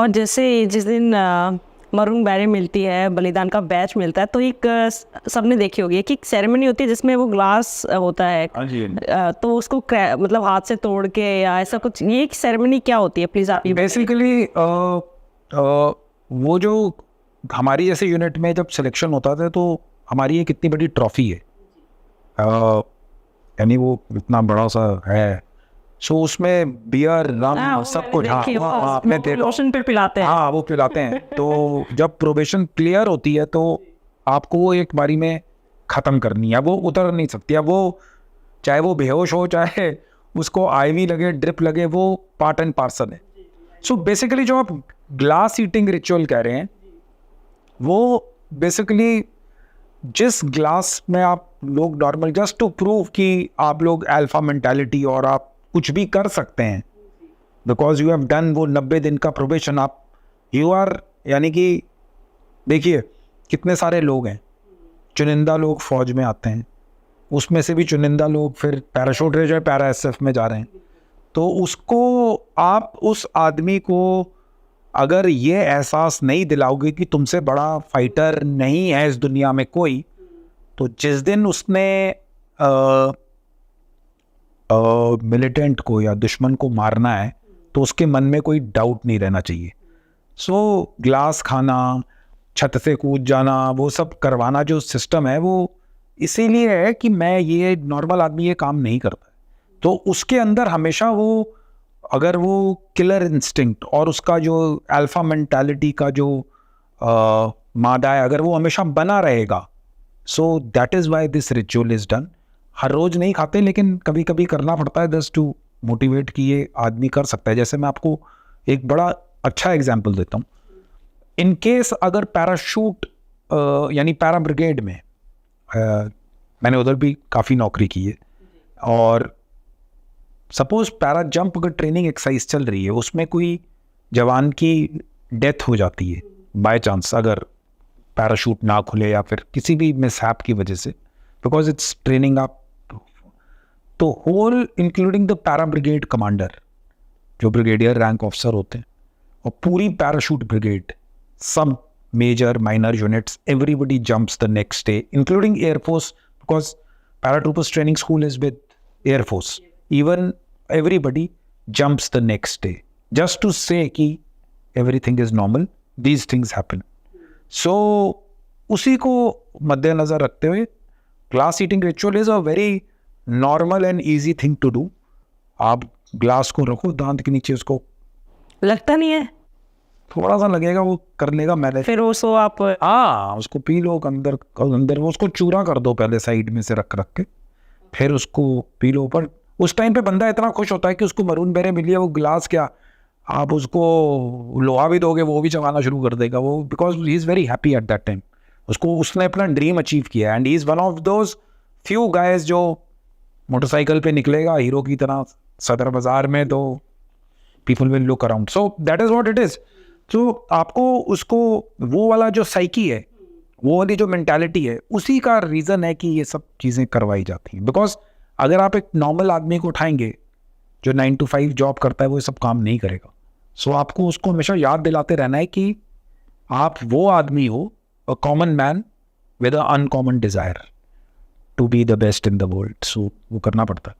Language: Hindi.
और जैसे जिस दिन मरून बैरे मिलती है, बलिदान का बैच मिलता है, तो एक सबने देखी होगी कि एक सेरेमनी होती है जिसमें वो ग्लास होता है। हाँ जी। तो उसको मतलब हाथ से तोड़ के या ऐसा कुछ, ये एक सेरेमनी क्या होती है, प्लीज आप ये बेसिकली वो जो हमारी जैसे यूनिट में जब सिलेक्शन होता था तो हमारी एक इतनी बड़ी ट्रॉफी है, यानी वो इतना बड़ा सा है, सो उसमें बियर रम सब कुछ। हाँ आपने लोशन पे पिलाते हैं। हाँ वो पिलाते हैं। तो जब प्रोबेशन क्लियर होती है तो आपको वो एक बारी में ख़त्म करनी है, वो उतर नहीं सकती है। वो चाहे वो बेहोश हो, चाहे उसको आईवी लगे, ड्रिप लगे, वो पार्ट एंड पार्सल है। सो बेसिकली जो आप ग्लास ईटिंग रिचुअल कह रहे हैं, वो बेसिकली जिस ग्लास में आप लोग नॉर्मल जस्ट टू प्रूव कि आप लोग अल्फा मेंटालिटी और आप कुछ भी कर सकते हैं, बिकॉज यू हैव डन वो 90 दिन का प्रोबेशन, आप यू आर, यानी कि देखिए कितने सारे लोग हैं, चुनिंदा लोग फौज में आते हैं, उसमें से भी चुनिंदा लोग फिर पैराशूट रेंज या पैरा एसएफ में जा रहे हैं। तो उसको आप उस आदमी को अगर ये एहसास नहीं दिलाओगे कि तुमसे बड़ा फाइटर नहीं है इस दुनिया में कोई, तो जिस दिन उसने मिलिटेंट को या दुश्मन को मारना है तो उसके मन में कोई डाउट नहीं रहना चाहिए। सो ग्लास खाना, छत से कूद जाना, वो सब करवाना जो सिस्टम है वो इसीलिए है कि मैं ये नॉर्मल आदमी ये काम नहीं करता। तो उसके अंदर हमेशा वो, अगर वो किलर इंस्टिंक्ट और उसका जो अल्फा मेंटालिटी का जो मादा है, अगर वो हमेशा बना रहेगा, so that is why this ritual is done. हर रोज़ नहीं खाते, लेकिन कभी कभी करना पड़ता है जस्ट टू मोटिवेट कि ये आदमी कर सकता है। जैसे मैं आपको एक बड़ा अच्छा एग्जांपल देता हूँ। इन केस अगर पैराशूट यानी पैरा ब्रिगेड में, मैंने उधर भी काफ़ी नौकरी की है, और सपोज पैरा जंप अगर ट्रेनिंग एक्सरसाइज चल रही है, उसमें कोई जवान की डेथ हो जाती है बाय चांस, अगर पैराशूट ना खुले या फिर किसी भी मिसहैप की वजह से, बिकॉज इट्स ट्रेनिंग आप, तो whole including the para brigade commander, जो ब्रिगेडियर रैंक ऑफिसर होते हैं, और पूरी पैराशूट ब्रिगेड, सब major minor units, everybody jumps the next day, including air force, because paratroopers training school is with air force. Even everybody jumps the next day just to say कि everything is normal, these things happen. So उसी को मद्देनजर रखते हुए glass eating ritual is a very normal and easy thing to do. आप ग्लास को रखो दांत के नीचे, उसको लगता नहीं है, थोड़ा सा लगेगा, वो कर लेगा मैनेज, फिर उसको आप उसको पी लो अंदर अंदर, वो उसको चूरा कर दो पहले साइड में से रख के, फिर उसको पी लो। पर उस टाइम पे बंदा इतना खुश होता है कि उसको मरून बेरे मिली है, वो ग्लास क्या, आप उसको लोहा भी दोगे वो भी चबाना शुरू कर देगा वो, because he is very happy at that time. उसको, उसने अपना ड्रीम अचीव किया, and he is one of those few guys जो मोटरसाइकिल पे निकलेगा हीरो की तरह सदर बाजार में, तो people will look around. So that is what it is. तो आपको उसको, वो वाला जो साइकी है, वो वाली जो मेंटालिटी है, उसी का रीज़न है कि ये सब चीज़ें करवाई जाती हैं। बिकॉज अगर आप एक नॉर्मल आदमी को उठाएंगे जो 9 to 5 जॉब करता है, वो ये सब काम नहीं करेगा। सो आपको उसको हमेशा याद दिलाते रहना है कि आप वो आदमी हो, a common man with a uncommon desire to be the best in the world. So वो करना पड़ता है।